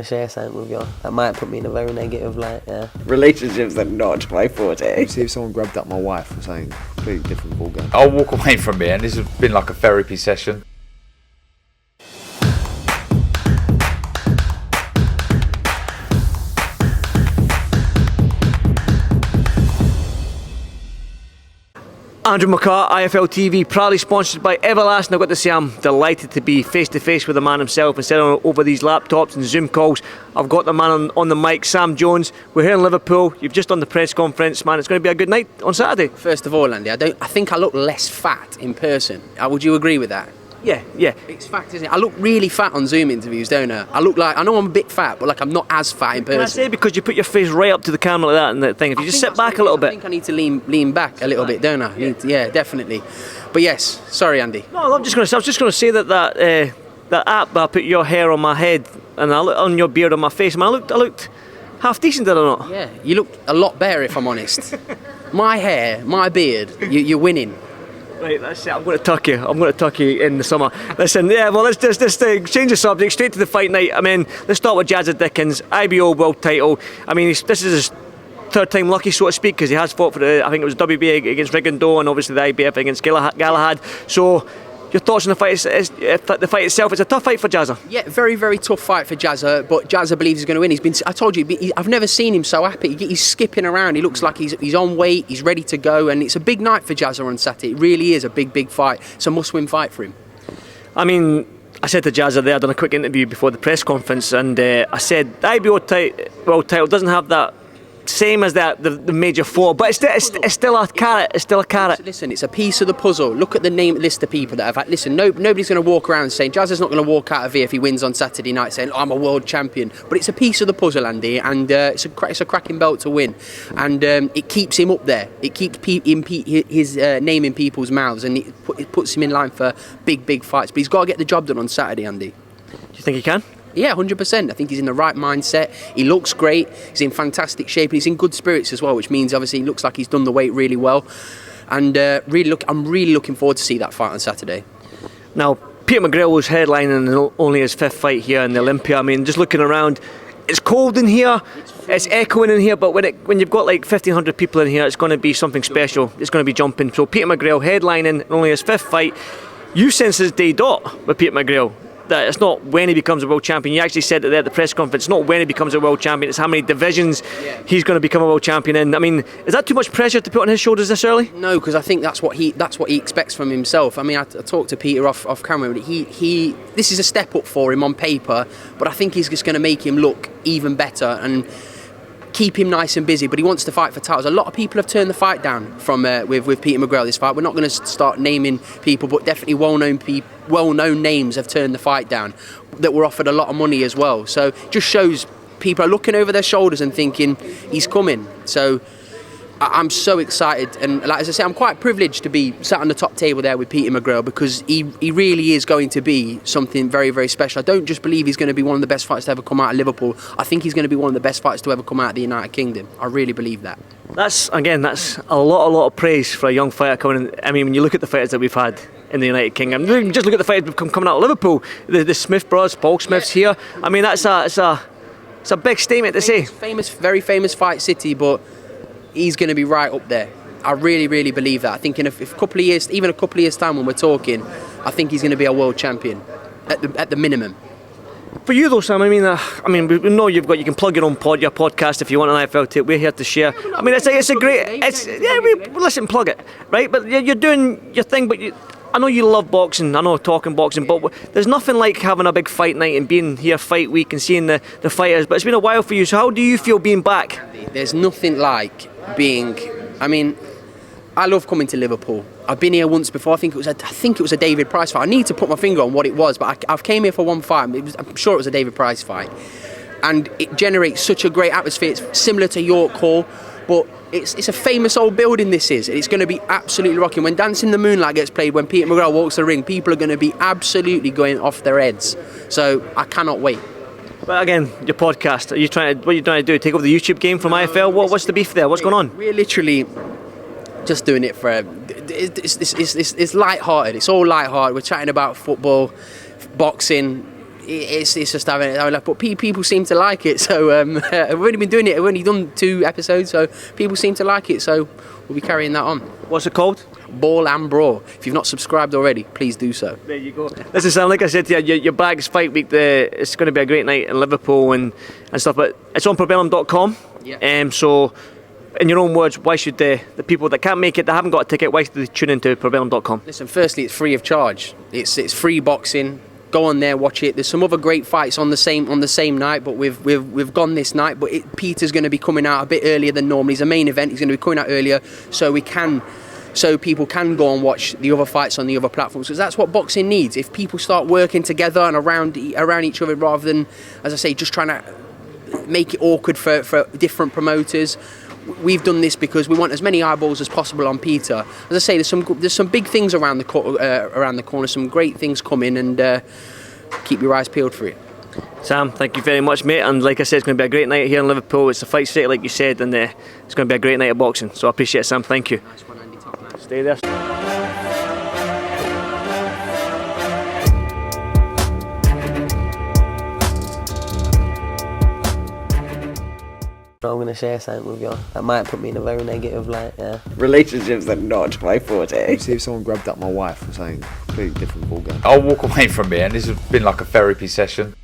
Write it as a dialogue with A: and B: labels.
A: to share something with you. That might put me in a very negative light, yeah.
B: Relationships are not my forte.
C: See if someone grabbed up my wife or something completely different ballgame.
D: I'll walk away from here, and this has been like a therapy session.
E: Andrew McCART, IFL TV, proudly sponsored by Everlast. I've got to say I'm delighted to be face to face with the man himself instead of over these laptops and Zoom calls. I've got the man on the mic, Sam Jones. We're here in Liverpool. You've just done the press conference, man. It's going to be a good night on Saturday.
B: First of all, Andy, I think I look less fat in person. Would you agree with that?
E: Yeah.
B: It's fact, isn't it? I look really fat on Zoom interviews, don't I? I know I'm a bit fat, but I'm not as fat in person.
E: Can I say because you put your face right up to the camera like that and that thing? If you just sit back a little bit.
B: I think I need to lean back a little bit, don't I? Yeah, definitely. But yes, sorry, Andy.
E: No, I was just going to say that app that I put your hair on my head and I looked on your beard on my face. Man, I looked half decent, did I not?
B: Yeah, you look a lot better if I'm honest. My hair, my beard, you're winning.
E: Right, that's it. I'm going to tuck you in the summer. Listen, yeah, well, let's change the subject straight to the fight night. I mean, let's start with Jazza Dickens, IBO world title. I mean, this is his third time lucky, so to speak, because he has fought for I think it was WBA against Rigondeaux and obviously the IBF against Galahad. So, your thoughts on the fight? The fight itself? It's a tough fight for Jazza.
B: Yeah, very, very tough fight for Jazza, but Jazza believes he's going to win. I told you, I've never seen him so happy. He's skipping around. He looks like he's on weight. He's ready to go, and it's a big night for Jazza on Saturday. It really is a big fight. It's a must-win fight for him.
E: I mean, I said to Jazza there, I done a quick interview before the press conference, and I said the IBO world title doesn't have that same as the major four, but it's still a carrot. It's still a carrot.
B: Listen, it's a piece of the puzzle. Look at the name list of people that have had. Listen, nobody's going to walk around saying Jazza's not going to walk out of here if he wins on Saturday night saying I'm a world champion. But it's a piece of the puzzle, Andy, and it's a cracking belt to win, and it keeps him up there. It keeps his name in people's mouths, and it puts him in line for big fights. But he's got to get the job done on Saturday, Andy.
E: Do you think he can?
B: Yeah, 100%. I think he's in the right mindset. He looks great. He's in fantastic shape, and he's in good spirits as well, which means obviously he looks like he's done the weight really well. And I'm really looking forward to see that fight on Saturday.
E: Now, Peter McGrail was headlining only his fifth fight here in the Olympia. I mean, just looking around, it's cold in here. It's echoing in here, but when you've got like 1,500 people in here, it's going to be something special. It's going to be jumping. So Peter McGrail headlining only his fifth fight. You sense his day dot with Peter McGrail. That it's not when he becomes a world champion. You actually said it there at the press conference. It's not when he becomes a world champion. It's how many divisions he's going to become a world champion in. I mean, is that too much pressure to put on his shoulders this early?
B: No, because I think that's what he expects from himself. I mean, I talked to Peter off camera. This is a step up for him on paper, but I think he's just going to make him look even better and keep him nice and busy. But he wants to fight for titles. A lot of people have turned the fight down from with Peter McGrail this fight. We're not going to start naming people, but definitely well-known names have turned the fight down that were offered a lot of money as well. So it just shows people are looking over their shoulders and thinking he's coming. So I'm so excited, and like as I say, I'm quite privileged to be sat on the top table there with Peter McGrail, because he really is going to be something very, very special. I don't just believe he's going to be one of the best fighters to ever come out of Liverpool. I think he's going to be one of the best fighters to ever come out of the United Kingdom. I really believe that.
E: That's a lot of praise for a young fighter coming in. I mean, when you look at the fighters that we've had in the United Kingdom, just look at the fighters coming out of Liverpool. The Smith brothers, Paul Smith's here. I mean, it's a big statement to say.
B: Very famous fight city, but he's going to be right up there. I really, really believe that. I think in a couple of years, even a couple of years' time when we're talking, I think he's going to be a world champion at the minimum.
E: For you though, Sam, I mean, we know you can plug your own your podcast if you want an IFL tape. We're here to share. I mean, it's a great. Listen, plug it, right? But you're doing your thing, but I know you love boxing. I know talking boxing, but there's nothing like having a big fight night and being here fight week and seeing the fighters. But it's been a while for you. So how do you feel being back?
B: There's nothing like being. I mean, I love coming to Liverpool. I've been here once before. I think it was a David Price fight. I need to put my finger on what it was, but I've came here for one fight. I'm sure it was a David Price fight, and it generates such a great atmosphere. It's similar to York Hall, but it's a famous old building. This is. It's going to be absolutely rocking. When Dance in the Moonlight gets played, when Peter McGrail walks the ring, people are going to be absolutely going off their heads. So I cannot wait.
E: But again, your podcast. What are you trying to do? Take over the YouTube game from IFL? What's the beef there? What's going on?
B: We're literally just doing it for. It's light-hearted. It's all light-hearted. We're chatting about football, boxing, it's just having it. But people seem to like it. So I've only been doing it. I've only done 2 episodes, so people seem to like it. So we'll be carrying that on.
E: What's it called?
B: Ball and Brawl. If you've not subscribed already, please do so.
E: There you go. Listen, Sam, like I said to you, your bag's fight week. It's going to be a great night in Liverpool and stuff. But it's on Probellum.com.
B: Yeah.
E: So, in your own words, why should the people that can't make it, that haven't got a ticket, why should they tune into Probellum.com?
B: Listen, firstly, it's free of charge. It's free boxing. Go on there, watch it. There's some other great fights on the same night, but we've gone this night. But Peter's going to be coming out a bit earlier than normal. He's a main event. He's going to be coming out earlier, so people can go and watch the other fights on the other platforms, because that's what boxing needs. If people start working together and around each other, rather than, as I say, just trying to make it awkward for different promoters. We've done this because we want as many eyeballs as possible on Peter. As I say, there's some big things around the corner, some great things coming, and keep your eyes peeled for it.
E: Sam, thank you very much, mate. And like I said, it's going to be a great night here in Liverpool. It's a fight city, like you said, and it's going to be a great night of boxing. So I appreciate it, Sam. Thank you.
B: Nice one, Andy. Top man.
E: Stay there.
A: I'm gonna share something with you. That might put me in a very negative light. Yeah.
F: Relationships are not my forte.
C: See if someone grabbed up my wife or something, completely different ballgame.
D: I'll walk away from it, and this has been like a therapy session.